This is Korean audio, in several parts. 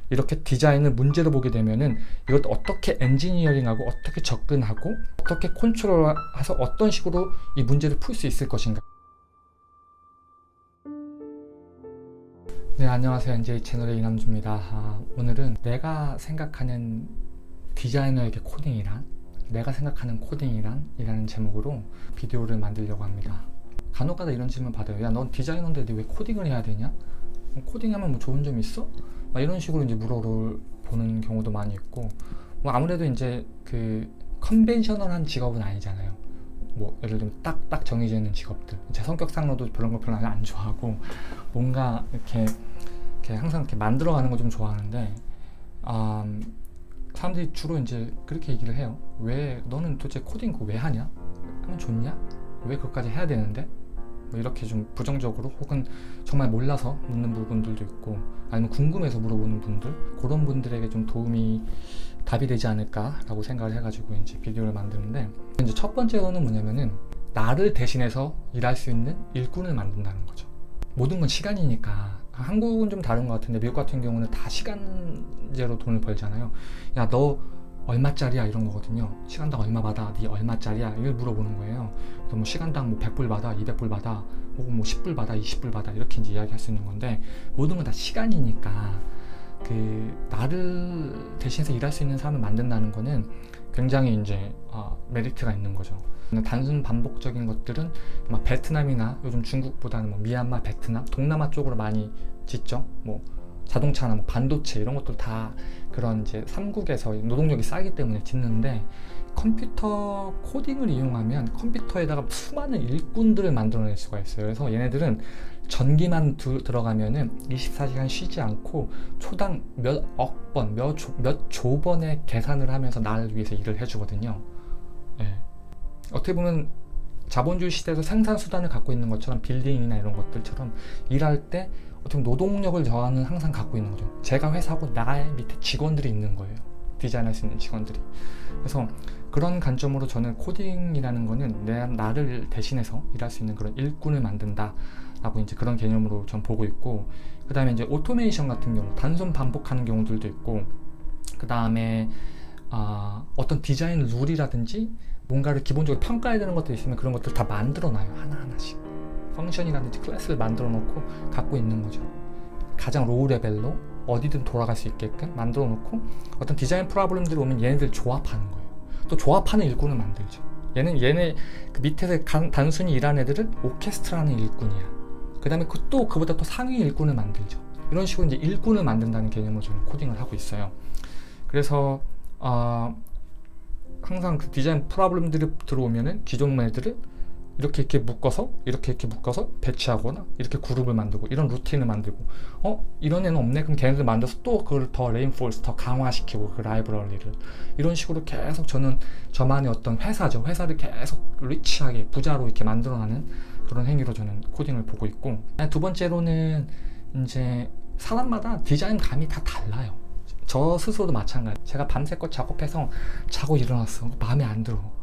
이렇게 디자인을 문제로 보게 되면은 이것 어떻게 엔지니어링하고 어떻게 접근하고 어떻게 컨트롤해서 어떤 식으로 이 문제를 풀 수 있을 것인가. 네, 안녕하세요. NJ 채널의 이남주입니다. 오늘은 내가 생각하는 디자이너에게 코딩이란, 내가 생각하는 코딩이란 이라는 제목으로 비디오를 만들려고 합니다. 간혹가다 이런 질문 받아요. 야, 넌 디자이너인데 왜 코딩을 해야 되냐? 코딩하면 뭐 좋은 점이 있어? 막 이런 식으로 이제 물어보는 경우도 많이 있고, 뭐 아무래도 이제 그 컨벤셔널한 직업은 아니잖아요. 뭐 예를 들면 딱딱 정해져 있는 직업들, 제 성격상으로도 그런 거 별로 안 좋아하고, 뭔가 이렇게 항상 이렇게 만들어가는 거 좀 좋아하는데, 사람들이 주로 이제 그렇게 얘기를 해요. 왜 너는 도대체 코딩 그거 왜 하냐? 하면 좋냐? 왜 그것까지 해야 되는데? 뭐 이렇게 좀 부정적으로, 혹은 정말 몰라서 묻는 부분들도 있고, 아니면 궁금해서 물어보는 분들, 그런 분들에게 좀 답이 되지 않을까라고 생각을 해가지고 이제 비디오를 만드는데, 이제 첫 번째로는 뭐냐면은 나를 대신해서 일할 수 있는 일꾼을 만든다는 거죠. 모든 건 시간이니까. 한국은 좀 다른 것 같은데 미국 같은 경우는 다 시간제로 돈을 벌잖아요. 야, 너 얼마짜리야? 이런 거거든요. 시간당 얼마 받아? 네 얼마짜리야? 이걸 물어보는 거예요. 그래서 뭐 시간당 뭐 100불 받아, 200불 받아, 혹은 뭐 10불 받아, 20불 받아, 이렇게 이제 이야기할 수 있는 건데, 모든 건 다 시간이니까 나를 대신해서 일할 수 있는 사람을 만든다는 거는 굉장히 이제 메리트가 있는 거죠. 단순 반복적인 것들은 막 베트남이나 요즘 중국보다는 뭐 미얀마, 베트남, 동남아 쪽으로 많이 짓죠. 뭐 자동차나 뭐 반도체 이런 것들 다 그런 이제 삼국에서 노동력이 싸기 때문에 짓는데, 컴퓨터 코딩을 이용하면 컴퓨터에다가 수많은 일꾼들을 만들어낼 수가 있어요. 그래서 얘네들은 전기만 들어가면은 24시간 쉬지 않고 초당 몇 억 번, 몇 조 번의 계산을 하면서 나를 위해서 일을 해주거든요. 예. 어떻게 보면 자본주의 시대에서 생산수단을 갖고 있는 것처럼, 빌딩이나 이런 것들처럼 일할 때 어떻게 보면 노동력을 저하는 항상 갖고 있는 거죠. 제가 회사고 나의 밑에 직원들이 있는 거예요. 디자인할 수 있는 직원들이. 그래서 그런 관점으로 저는 코딩이라는 거는 나를 대신해서 일할 수 있는 그런 일꾼을 만든다 라고 이제 그런 개념으로 전 보고 있고, 그 다음에 이제 오토메이션 같은 경우 단순 반복하는 경우들도 있고, 그 다음에 어떤 디자인 룰이라든지 뭔가를 기본적으로 평가해야 되는 것들이 있으면 그런 것들 다 만들어 놔요. 하나하나씩 펑션이라든지 클래스를 만들어 놓고 갖고 있는 거죠. 가장 로우 레벨로 어디든 돌아갈 수 있게끔 만들어 놓고, 어떤 디자인 프로블럼들이 오면 얘네들 조합하는 거예요. 또 조합하는 일꾼을 만들죠. 얘네 그 밑에서 단순히 일하는 애들은 오케스트라는 일꾼이야. 그 다음에 그보다 또 상위 일꾼을 만들죠. 이런 식으로 이제 일꾼을 만든다는 개념으로 저는 코딩을 하고 있어요. 그래서 항상 그 디자인 프로블럼들이 들어오면은 기존 애들을 이렇게 묶어서 배치하거나 이렇게 그룹을 만들고, 이런 루틴을 만들고, 이런 애는 없네? 그럼 걔네들 만들어서 또 그걸 더 레인포스, 더 강화시키고, 그 라이브러리를 이런 식으로 계속 저는 저만의 어떤 회사를 계속 리치하게 부자로 이렇게 만들어가는 그런 행위로 저는 코딩을 보고 있고, 두 번째로는 이제 사람마다 디자인 감이 다 달라요. 저 스스로도 마찬가지. 제가 밤새껏 작업해서 자고 일어났어. 마음에 안 들어.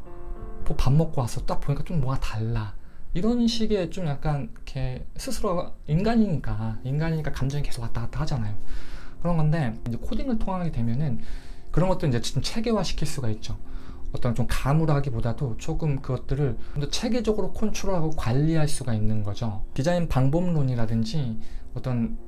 밥 먹고 와서 딱 보니까 좀 뭐가 달라. 이런 식의 좀 약간 이렇게 스스로가 인간이니까 감정이 계속 왔다 갔다 하잖아요. 그런 건데 이제 코딩을 통하게 되면은 그런 것도 이제 좀 체계화 시킬 수가 있죠. 어떤 좀 감으로 하기보다도 조금 그것들을 좀 더 체계적으로 컨트롤하고 관리할 수가 있는 거죠. 디자인 방법론이라든지 어떤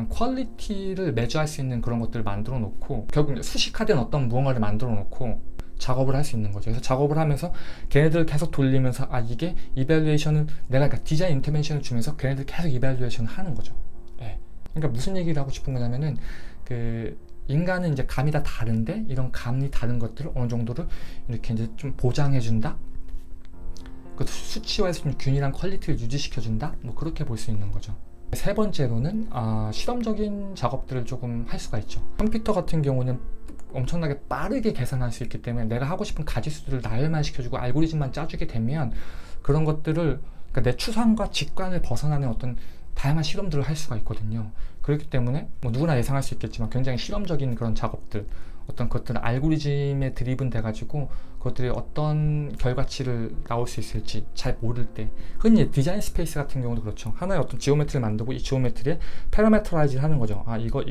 퀄리티를 매주할 수 있는 그런 것들을 만들어 놓고, 결국 수식화된 어떤 무언가를 만들어 놓고 작업을 할 수 있는 거죠. 그래서 작업을 하면서 걔네들을 계속 돌리면서 이게 이밸류에이션을 내가 그러니까 디자인 인터벤션을 주면서 걔네들 계속 이밸류에이션을 하는 거죠. 예. 그러니까 무슨 얘기를 하고 싶은 거냐면은 인간은 이제 감이 다 다른데, 이런 감이 다른 것들을 어느 정도를 이렇게 이제 좀 보장해준다. 그 수치화해서 좀 균일한 퀄리티를 유지시켜준다. 뭐 그렇게 볼 수 있는 거죠. 세 번째로는 실험적인 작업들을 조금 할 수가 있죠. 컴퓨터 같은 경우는 엄청나게 빠르게 계산할 수 있기 때문에 내가 하고 싶은 가지수들을 나열만 시켜주고 알고리즘만 짜주게 되면 그런 것들을, 그러니까 내 추상과 직관을 벗어나는 어떤 다양한 실험들을 할 수가 있거든요. 그렇기 때문에 뭐 누구나 예상할 수 있겠지만 굉장히 실험적인 그런 작업들, 어떤 것들은 알고리즘에 드리븐 돼가지고 그것들이 어떤 결과치를 나올 수 있을지 잘 모를 때, 흔히 디자인 스페이스 같은 경우도 그렇죠. 하나의 어떤 지오메트리를 만들고 이 지오메트리에 파라메터라이즈를 하는 거죠. 아, 이거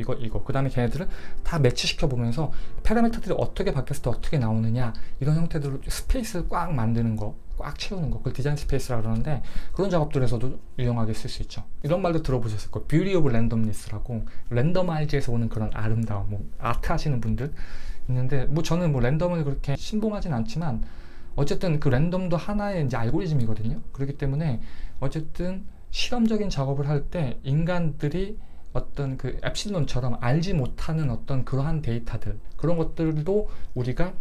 그 다음에 걔네들을 다 매치시켜 보면서 파라메터들이 어떻게 바뀌었을 때 어떻게 나오느냐, 이런 형태들로 스페이스를 꽉 만드는 거, 꽉 채우는 거, 그걸 디자인 스페이스라고 그러는데, 그런 작업들에서도 유용하게 쓸 수 있죠. 이런 말도 들어보셨을 거예요. 뷰티 오브 랜덤니스라고, 랜덤아이즈에서 오는 그런 아름다움, 뭐 아트 하시는 분들 있는데, 뭐 저는 뭐 랜덤을 그렇게 신봉하진 않지만 어쨌든 그 랜덤도 하나의 이제 알고리즘이거든요. 그렇기 때문에 어쨌든 실험적인 작업을 할 때 인간들이 어떤 그 엡실론처럼 알지 못하는 어떤 그러한 데이터들, 그런 것들도 우리가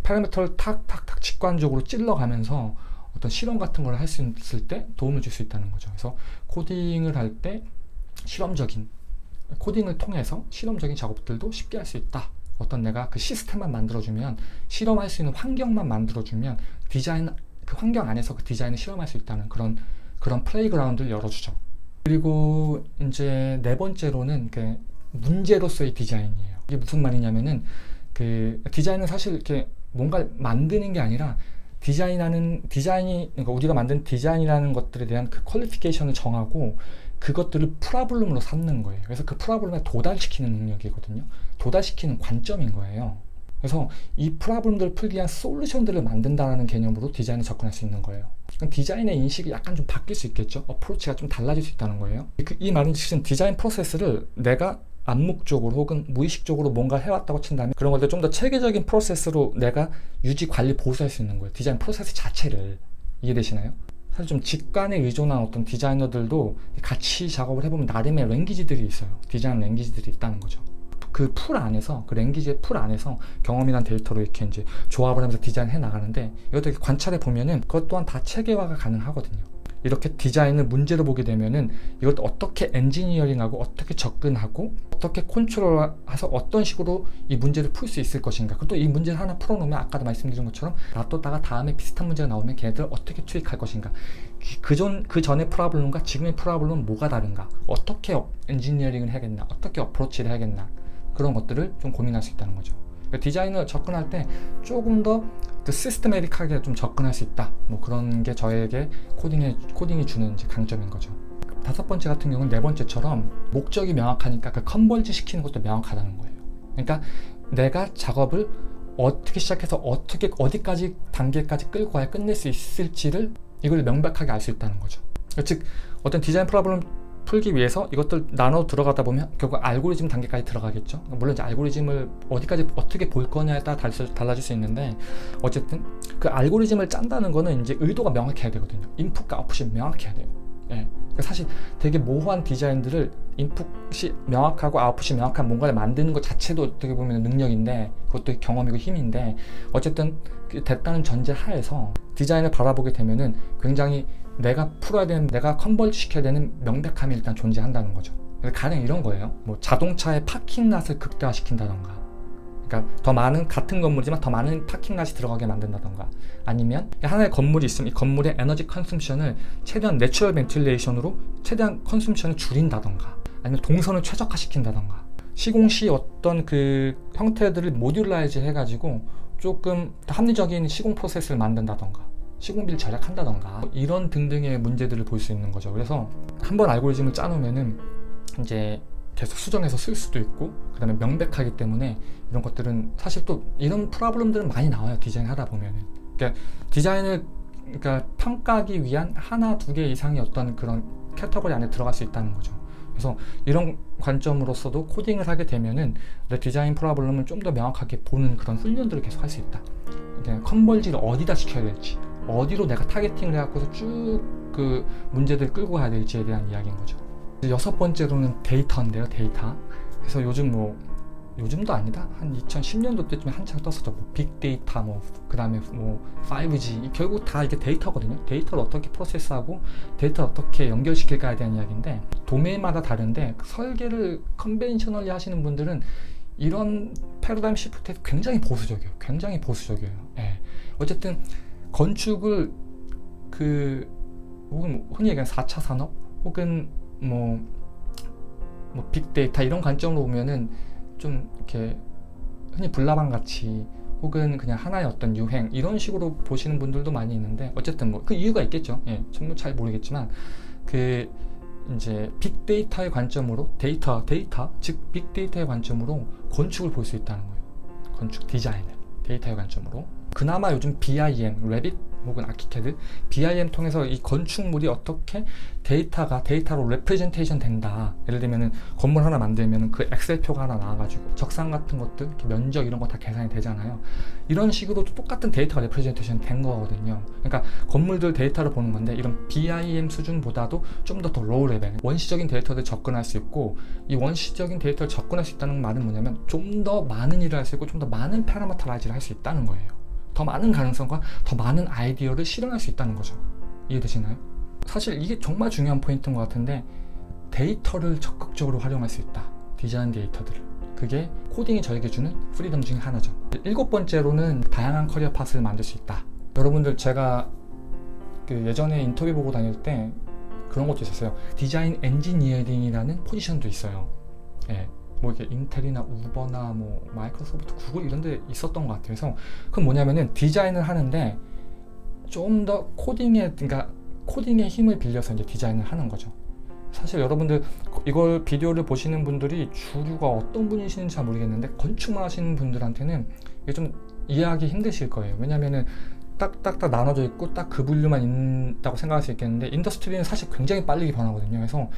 파라미터를 탁탁탁 직관적으로 찔러가면서 어떤 실험 같은 걸 할 수 있을 때 도움을 줄 수 있다는 거죠. 그래서 코딩을 할 때 실험적인, 코딩을 통해서 실험적인 작업들도 쉽게 할 수 있다. 어떤 내가 그 시스템만 만들어주면, 실험할 수 있는 환경만 만들어주면 디자인, 그 환경 안에서 그 디자인을 실험할 수 있다는 그런 플레이그라운드를 열어주죠. 그리고 이제 네 번째로는 그 문제로서의 디자인이에요. 이게 무슨 말이냐면은, 그 디자인은 사실 이렇게 뭔가를 만드는 게 아니라, 디자인이, 그러니까 우리가 만든 디자인이라는 것들에 대한 그 퀄리피케이션을 정하고 그것들을 프로블럼으로 삼는 거예요. 그래서 그 프로블럼에 도달시키는 능력이거든요. 도달시키는 관점인 거예요. 그래서 이 프로블럼들을 풀기 위한 솔루션들을 만든다는 개념으로 디자인에 접근할 수 있는 거예요. 디자인의 인식이 약간 좀 바뀔 수 있겠죠. 어프로치가 좀 달라질 수 있다는 거예요. 이 말은 지금 디자인 프로세스를 내가 암묵적으로 혹은 무의식적으로 뭔가 해왔다고 친다면, 그런 것들 좀 더 체계적인 프로세스로 내가 유지, 관리, 보수할 수 있는 거예요. 디자인 프로세스 자체를. 이해되시나요? 사실 좀 직관에 의존한 어떤 디자이너들도 같이 작업을 해보면 나름의 랭귀지들이 있어요. 디자인 랭귀지들이 있다는 거죠. 그 풀 안에서, 그 랭귀지의 풀 안에서 경험이란 데이터로 이렇게 이제 조합을 하면서 디자인해 나가는데, 이것도 관찰해 보면은 그것 또한 다 체계화가 가능하거든요. 이렇게 디자인을 문제로 보게 되면은 이것도 어떻게 엔지니어링하고 어떻게 접근하고 어떻게 컨트롤해서 어떤 식으로 이 문제를 풀 수 있을 것인가, 그리고 또 이 문제를 하나 풀어놓으면 아까도 말씀드린 것처럼 놔뒀다가 다음에 비슷한 문제가 나오면 걔네들 어떻게 투입할 것인가, 그 전의 프로블럼과 지금의 프로블럼은 뭐가 다른가, 어떻게 엔지니어링을 해야겠나, 어떻게 어프로치를 해야겠나, 그런 것들을 좀 고민할 수 있다는 거죠. 디자인을 접근할 때 조금 더 시스테매틱하게 좀 접근할 수 있다, 뭐 그런 게 저에게 코딩이 주는 이제 강점인 거죠. 다섯 번째 같은 경우는 네 번째처럼 목적이 명확하니까 그 컨버지 시키는 것도 명확하다는 거예요. 그러니까 내가 작업을 어떻게 시작해서 어떻게 어디까지 단계까지 끌고 가야 끝낼 수 있을지를, 이걸 명백하게 알 수 있다는 거죠. 즉 어떤 디자인 프로블럼 풀기 위해서 이것들 나눠 들어가다 보면 결국 알고리즘 단계까지 들어가겠죠. 물론 이제 알고리즘을 어디까지 어떻게 볼 거냐에 따라 달라질 수 있는데, 어쨌든 그 알고리즘을 짠다는 거는 이제 의도가 명확해야 되거든요. 인풋과 아웃풋이 명확해야 돼요. 예. 사실 되게 모호한 디자인들을 인풋이 명확하고 아웃풋이 명확한 뭔가를 만드는 것 자체도 어떻게 보면 능력인데, 그것도 경험이고 힘인데, 어쨌든 됐다는 전제 하에서 디자인을 바라보게 되면은 굉장히 내가 풀어야 되는, 내가 컨버지 시켜야 되는 명백함이 일단 존재한다는 거죠. 가령 이런 거예요. 뭐 자동차의 파킹랏을 극대화시킨다던가, 그러니까 더 많은, 같은 건물이지만 더 많은 파킹랏이 들어가게 만든다던가, 아니면 하나의 건물이 있으면 이 건물의 에너지 컨섬션을 최대한 내추럴 벤틸레이션으로 최대한 컨섬션을 줄인다던가, 아니면 동선을 최적화시킨다던가, 시공시 어떤 그 형태들을 모듈라이즈 해가지고 조금 합리적인 시공 프로세스를 만든다던가, 시공비를 절약한다던가, 이런 등등의 문제들을 볼 수 있는 거죠. 그래서 한번 알고리즘을 짜놓으면은 이제 계속 수정해서 쓸 수도 있고, 그 다음에 명백하기 때문에 이런 것들은 사실 또 이런 프로블럼들은 많이 나와요. 디자인 하다 보면은. 그러니까 디자인을 평가하기 위한 하나 두 개 이상의 어떤 그런 캐터고리 안에 들어갈 수 있다는 거죠. 그래서 이런 관점으로서도 코딩을 하게 되면은 내 디자인 프로블럼을 좀 더 명확하게 보는 그런 훈련들을 계속 할 수 있다. 컨버지를 어디다 시켜야 될지, 어디로 내가 타겟팅을 해갖고서 쭉 그 문제들을 끌고 가야 될지에 대한 이야기인 거죠. 여섯 번째로는 데이터인데요, 데이터. 그래서 요즘도 아니다, 한 2010년도 때쯤에 한창 떴었죠. 뭐 빅데이터, 그 다음에 뭐 5G, 결국 다 이게 데이터거든요. 데이터를 어떻게 프로세스하고 데이터를 어떻게 연결시킬까에 대한 이야기인데, 도메인마다 다른데 설계를 컨벤셔널리 하시는 분들은 이런 패러다임 시프트에 굉장히 보수적이에요. 예. 어쨌든 건축을 혹은 흔히 얘기하는 4차 산업, 혹은 뭐 빅데이터 이런 관점으로 보면은 좀 이렇게 흔히 불나방 같이 혹은 그냥 하나의 어떤 유행 이런 식으로 보시는 분들도 많이 있는데 어쨌든 뭐 그 이유가 있겠죠. 예, 전부 잘 모르겠지만 그 이제 빅데이터의 관점으로 데이터 즉 빅데이터의 관점으로 건축을 볼 수 있다는 거예요. 건축 디자인을 데이터의 관점으로. 그나마 요즘 BIM, 레빗 혹은 아키캐드, BIM 통해서 이 건축물이 어떻게 데이터로 레프레젠테이션 된다. 예를 들면은 건물 하나 만들면은 그 엑셀표가 하나 나와가지고 적상 같은 것들, 이렇게 면적 이런 거 다 계산이 되잖아요. 이런 식으로 똑같은 데이터가 레프레젠테이션 된 거거든요. 그러니까 건물들 데이터를 보는 건데 이런 BIM 수준보다도 좀 더 로우 레벨, 원시적인 데이터를 접근할 수 있고, 이 원시적인 데이터를 접근할 수 있다는 말은 뭐냐면 좀 더 많은 일을 할 수 있고 좀 더 많은 파라미터라이즈를 할 수 있다는 거예요. 더 많은 가능성과 더 많은 아이디어를 실현할 수 있다는 거죠. 이해되시나요? 사실 이게 정말 중요한 포인트인 것 같은데, 데이터를 적극적으로 활용할 수 있다. 디자인 데이터들을. 그게 코딩이 저에게 주는 프리덤 중에 하나죠. 7번째로는 다양한 커리어 파스를 만들 수 있다. 여러분들 제가 그 예전에 인터뷰 보고 다닐 때 그런 것도 있었어요. 디자인 엔지니어링이라는 포지션도 있어요. 예. 뭐 이렇게 인텔이나 우버나 뭐 마이크로소프트, 구글 이런 데 있었던 것 같아요. 그래서 그건 뭐냐면은 디자인을 하는데 좀 더 그러니까 코딩의 힘을 빌려서 이제 디자인을 하는 거죠. 사실 여러분들 이걸 비디오를 보시는 분들이 주류가 어떤 분이시는지 잘 모르겠는데 건축만 하시는 분들한테는 이게 좀 이해하기 힘드실 거예요. 왜냐면은 딱딱딱 나눠져 있고 딱 그 분류만 있다고 생각할 수 있겠는데, 인더스트리는 사실 굉장히 빨리 변하거든요. 그래서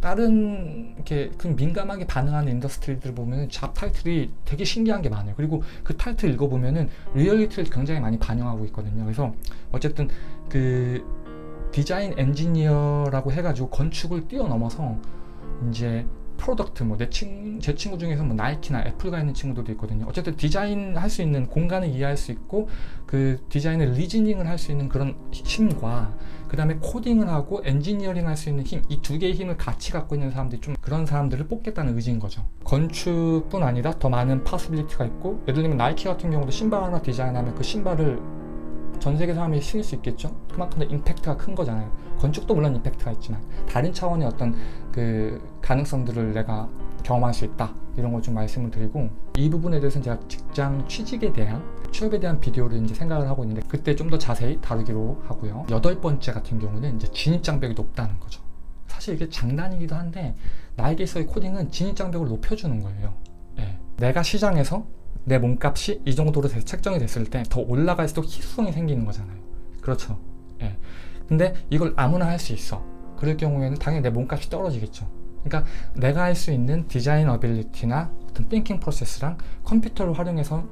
다른 이렇게 그 민감하게 반응하는 인더스트리들 보면 잡 타이틀이 되게 신기한 게 많아요. 그리고 그 타이틀 읽어보면은 리얼리티를 굉장히 많이 반영하고 있거든요. 그래서 어쨌든 그 디자인 엔지니어라고 해가지고 건축을 뛰어넘어서 이제 프로덕트, 뭐 제 친구 중에서 뭐 나이키나 애플가 있는 친구들도 있거든요. 어쨌든 디자인 할 수 있는, 공간을 이해할 수 있고 그 디자인을 리즈닝을 할 수 있는 그런 힘과, 그 다음에 코딩을 하고 엔지니어링 할 수 있는 힘, 이 두 개의 힘을 같이 갖고 있는 사람들이 좀 그런 사람들을 뽑겠다는 의지인 거죠. 건축뿐 아니라 더 많은 파시빌리티가 있고, 예를 들면 나이키 같은 경우도 신발 하나 디자인하면 그 신발을 전 세계 사람이 신을 수 있겠죠? 그만큼 더 임팩트가 큰 거잖아요. 건축도 물론 임팩트가 있지만 다른 차원의 어떤 그 가능성들을 내가 경험할 수 있다, 이런 걸 좀 말씀을 드리고, 이 부분에 대해서는 제가 직장 취직에 대한, 취업에 대한 비디오를 이제 생각을 하고 있는데 그때 좀 더 자세히 다루기로 하고요. 8번째 같은 경우는 이제 진입장벽이 높다는 거죠. 사실 이게 장난이기도 한데 나에게서의 코딩은 진입장벽을 높여주는 거예요. 예. 내가 시장에서 내 몸값이 이 정도로 책정이 됐을 때 더 올라갈수록 희소성이 생기는 거잖아요. 그렇죠. 예. 근데 이걸 아무나 할 수 있어. 그럴 경우에는 당연히 내 몸값이 떨어지겠죠. 그러니까 내가 할 수 있는 디자인 어빌리티나 어떤 띵킹 프로세스랑 컴퓨터를 활용해서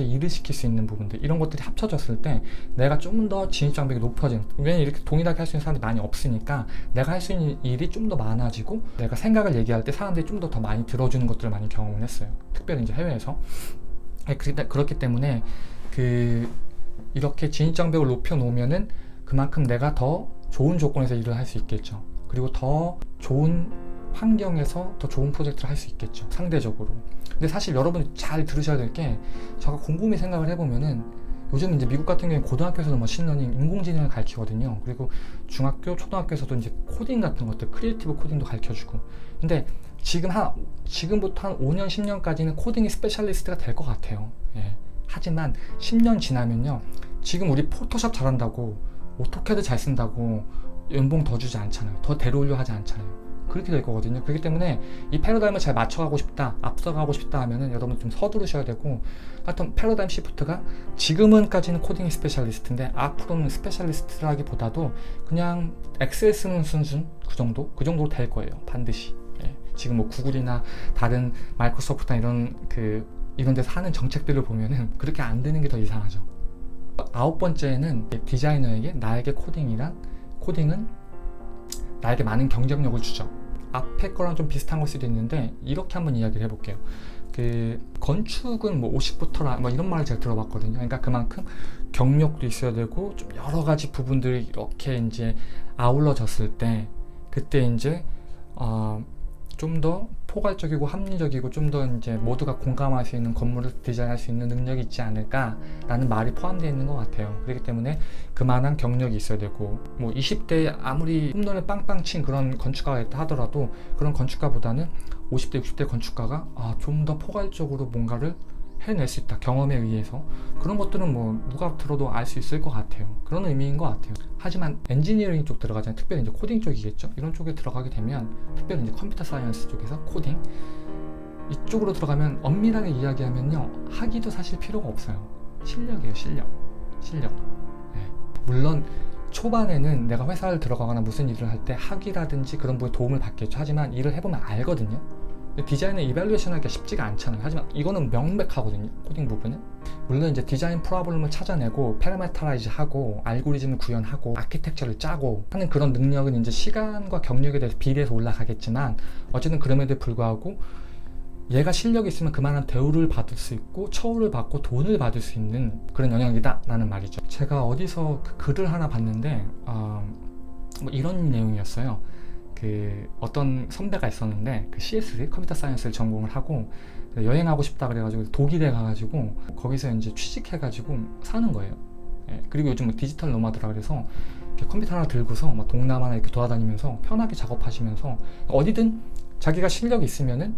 일을 시킬 수 있는 부분들, 이런 것들이 합쳐졌을 때 내가 좀 더 진입장벽이 높아지는, 왜냐면 이렇게 동일하게 할 수 있는 사람들이 많이 없으니까 내가 할 수 있는 일이 좀 더 많아지고, 내가 생각을 얘기할 때 사람들이 좀 더 많이 들어주는 것들을 많이 경험을 했어요. 특별히 이제 해외에서. 그렇기 때문에 이렇게 진입장벽을 높여 놓으면은 그만큼 내가 더 좋은 조건에서 일을 할 수 있겠죠. 그리고 더 좋은 환경에서 더 좋은 프로젝트를 할 수 있겠죠, 상대적으로. 근데 사실 여러분이 잘 들으셔야 될 게, 제가 곰곰이 생각을 해보면은 요즘 이제 미국 같은 경우에 고등학교에서도 머신러닝, 인공지능을 가르치거든요. 그리고 중학교, 초등학교에서도 이제 코딩 같은 것들, 크리에이티브 코딩도 가르쳐주고. 근데 지금부터 한 5년, 10년까지는 코딩이 스페셜리스트가 될 것 같아요. 예. 하지만 10년 지나면요, 지금 우리 포토샵 잘한다고, 오토캐드 잘 쓴다고 연봉 더 주지 않잖아요. 더 데려오려 하지 않잖아요. 그렇게 될 거거든요. 그렇기 때문에 이 패러다임을 잘 맞춰가고 싶다, 앞서가고 싶다 하면은 여러분 좀 서두르셔야 되고, 하여튼 패러다임 시프트가 지금은까지는 코딩이 스페셜리스트인데 앞으로는 스페셜리스트라기보다도 그냥 엑셀 쓰는 수준, 그 정도로 될 거예요. 반드시. 예. 지금 뭐 구글이나 다른 마이크로소프트나 이런 데서 하는 정책들을 보면은 그렇게 안 되는 게 더 이상하죠. 9번째는 디자이너에게 나에게 코딩은 나에게 많은 경쟁력을 주죠. 앞에 거랑 좀 비슷한 걸 수도 있는데 이렇게 한번 이야기를 해볼게요. 건축은 뭐 50부터라 뭐 이런 말을 제가 들어봤거든요. 그러니까 그만큼 경력도 있어야 되고 좀 여러 가지 부분들이 이렇게 이제 아울러졌을 때, 그때 이제 좀 더 포괄적이고 합리적이고 좀 더 이제 모두가 공감할 수 있는 건물을 디자인할 수 있는 능력이 있지 않을까라는 말이 포함되어 있는 것 같아요. 그렇기 때문에 그만한 경력이 있어야 되고, 뭐 20대에 아무리 홈런을 빵빵 친 그런 건축가가 있다 하더라도 그런 건축가보다는 50대 60대 건축가가 좀 더 포괄적으로 뭔가를 해낼 수 있다, 경험에 의해서. 그런 것들은 뭐 누가 들어도 알 수 있을 것 같아요. 그런 의미인 것 같아요. 하지만 엔지니어링 쪽 들어가잖아요. 특별히 이제 코딩 쪽이겠죠. 이런 쪽에 들어가게 되면, 특별히 이제 컴퓨터 사이언스 쪽에서 코딩 이쪽으로 들어가면 엄밀하게 이야기하면요, 학위도 사실 필요가 없어요. 실력이에요. 실력. 네. 물론 초반에는 내가 회사를 들어가거나 무슨 일을 할 때 학위라든지 그런 부분에 도움을 받겠죠. 하지만 일을 해보면 알거든요. 디자인을 이발루에이션 하기가 쉽지가 않잖아요. 하지만 이거는 명백하거든요. 코딩 부분은. 물론 이제 디자인 프로블럼을 찾아내고 파라메터라이즈 하고 알고리즘을 구현하고 아키텍처를 짜고 하는 그런 능력은 이제 시간과 경력에 대해서 비례해서 올라가겠지만, 어쨌든 그럼에도 불구하고 얘가 실력이 있으면 그만한 대우를 받을 수 있고 처우를 받고 돈을 받을 수 있는 그런 영역이다 라는 말이죠. 제가 어디서 그 글을 하나 봤는데 뭐 이런 내용이었어요. 그 어떤 선배가 있었는데 그 CS 컴퓨터 사이언스를 전공을 하고 여행하고 싶다 그래가지고 독일에 가가지고 거기서 이제 취직해가지고 사는 거예요. 예, 그리고 요즘 뭐 디지털 노마드라 그래서 이렇게 컴퓨터 하나 들고서 막 동남아나 이렇게 돌아다니면서 편하게 작업하시면서 어디든 자기가 실력이 있으면은,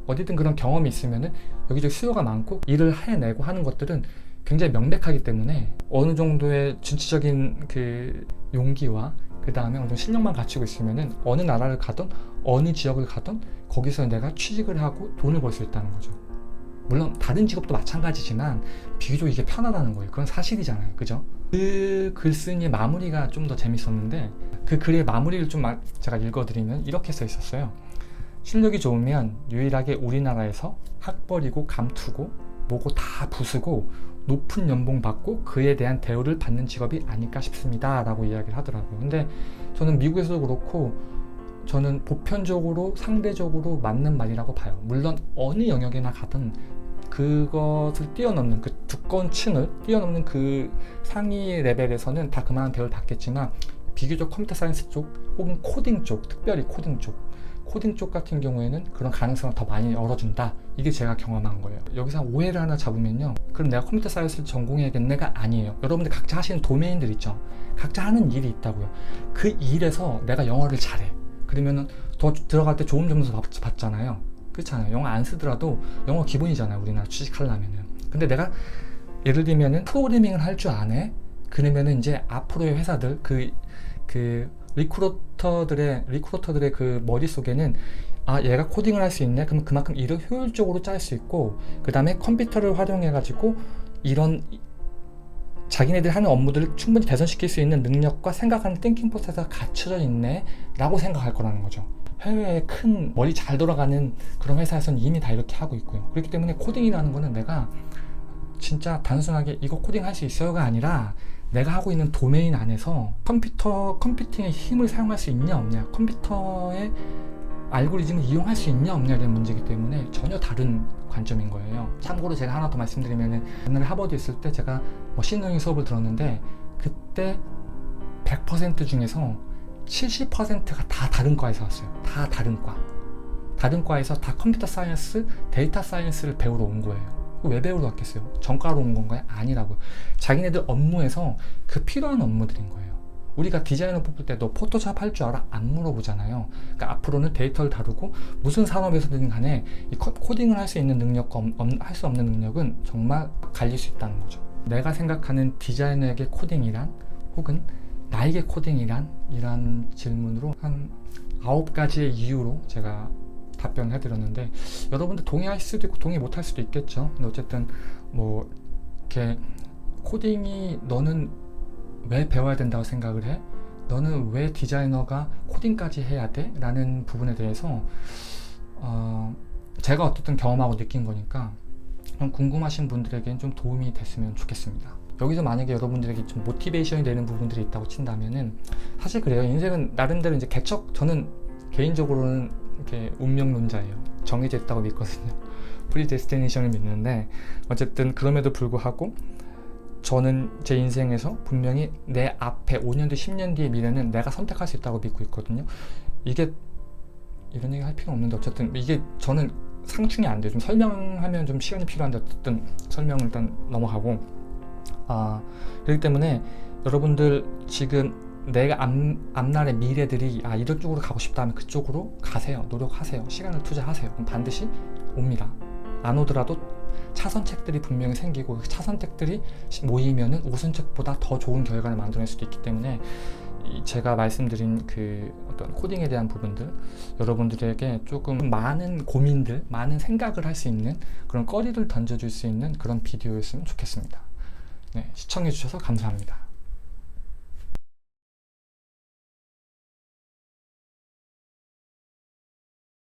어디든 그런 경험이 있으면은 여기저기 수요가 많고 일을 해내고 하는 것들은 굉장히 명백하기 때문에 어느 정도의 진취적인 그 용기와 그 다음에 어느 정도 실력만 갖추고 있으면은 어느 나라를 가든 어느 지역을 가든 거기서 내가 취직을 하고 돈을 벌 수 있다는 거죠. 물론 다른 직업도 마찬가지지만 비교적 이게 편하다는 거예요. 그건 사실이잖아요. 그죠? 그 글쓴이의 마무리가 좀 더 재밌었는데, 그 글의 마무리를 좀 제가 읽어드리면 이렇게 써 있었어요. 실력이 좋으면 유일하게 우리나라에서 학벌이고 감투고 뭐고 다 부수고 높은 연봉 받고 그에 대한 대우를 받는 직업이 아닐까 싶습니다 라고 이야기를 하더라고요. 근데 저는 미국에서도 그렇고 저는 보편적으로 상대적으로 맞는 말이라고 봐요. 물론 어느 영역에나 가든 그것을 뛰어넘는, 그 두꺼운 층을 뛰어넘는 그 상위 레벨에서는 다 그만한 대우를 받겠지만, 비교적 컴퓨터 사이언스 쪽 혹은 코딩 쪽, 특별히 코딩 쪽 같은 경우에는 그런 가능성을 더 많이 열어준다. 이게 제가 경험한 거예요. 여기서 오해를 하나 잡으면요, 그럼 내가 컴퓨터 사이언스를 전공해야겠네가 아니에요. 여러분들 각자 하시는 도메인들 있죠. 각자 하는 일이 있다고요. 그 일에서 내가 영어를 잘해. 그러면은 더 들어갈 때 좋은 점수 받잖아요. 그렇잖아요. 영어 안 쓰더라도 영어 기본이잖아요. 우리나라 취직하려면은. 근데 내가 예를 들면은 프로그래밍을 할 줄 아네? 그러면은 이제 앞으로의 회사들 그 리크루터들의 그 머릿속에는 얘가 코딩을 할 수 있네? 그럼 그만큼 일을 효율적으로 짤 수 있고, 그 다음에 컴퓨터를 활용해가지고 이런 자기네들 하는 업무들을 충분히 개선시킬 수 있는 능력과 생각하는 띵킹 프로세스가 갖춰져 있네? 라고 생각할 거라는 거죠. 해외에 큰 머리 잘 돌아가는 그런 회사에서는 이미 다 이렇게 하고 있고요. 그렇기 때문에 코딩이라는 거는 내가 진짜 단순하게 이거 코딩 할 수 있어요가 아니라 내가 하고 있는 도메인 안에서 컴퓨팅의 힘을 사용할 수 있냐 없냐, 컴퓨터의 알고리즘을 이용할 수 있냐 없냐 이런 문제이기 때문에 전혀 다른 관점인 거예요. 참고로 제가 하나 더 말씀드리면은, 옛날에 하버드 있을 때 제가 머신러닝 수업을 들었는데 그때 100% 중에서 70%가 다 다른 과에서 왔어요. 다 다른 과에서 다 컴퓨터 사이언스, 데이터 사이언스를 배우러 온 거예요. 왜 배우러 왔겠어요? 전과로 온 건가요? 아니라고요. 자기네들 업무에서 그 필요한 업무들인 거예요. 우리가 디자이너 뽑을 때 너 포토샵 할 줄 알아? 안 물어보잖아요. 그러니까 앞으로는 데이터를 다루고 무슨 산업에서든 간에 이 코딩을 할 수 있는 능력과 할 수 없는 능력은 정말 갈릴 수 있다는 거죠. 내가 생각하는 디자이너에게 코딩이란, 혹은 나에게 코딩이란, 이란 질문으로 한 9가지의 이유로 제가 답변을 해드렸는데, 여러분들 동의할 수도 있고 동의 못할 수도 있겠죠. 근데 어쨌든 뭐 이렇게 코딩이 너는 왜 배워야 된다고 생각을 해? 너는 왜 디자이너가 코딩까지 해야 돼? 라는 부분에 대해서 제가 어쨌든 경험하고 느낀 거니까 궁금하신 분들에겐 좀 도움이 됐으면 좋겠습니다. 여기서 만약에 여러분들에게 좀 모티베이션이 되는 부분들이 있다고 친다면은, 사실 그래요. 인생은 나름대로 이제 저는 개인적으로는 이렇게 운명론자예요. 정해져 있다고 믿거든요. 프리데스티네이션을 믿는데, 어쨌든 그럼에도 불구하고 저는 제 인생에서 분명히 내 앞에 5년 뒤, 10년 뒤의 미래는 내가 선택할 수 있다고 믿고 있거든요. 이게 이런 얘기 할 필요 없는데, 어쨌든 이게 저는 상충이 안 돼요. 좀 설명하면 좀 시간이 필요한데 어쨌든 설명을 일단 넘어가고, 그렇기 때문에 여러분들 지금 내가 앞날의 미래들이 이런 쪽으로 가고 싶다 하면 그쪽으로 가세요. 노력하세요. 시간을 투자하세요. 그럼 반드시 옵니다. 안 오더라도 차선책들이 분명히 생기고 그 차선책들이 모이면은 우선책보다 더 좋은 결과를 만들어낼 수도 있기 때문에 제가 말씀드린 그 어떤 코딩에 대한 부분들 여러분들에게 조금 많은 고민들, 많은 생각을 할 수 있는 그런 거리를 던져줄 수 있는 그런 비디오였으면 좋겠습니다. 네, 시청해주셔서 감사합니다.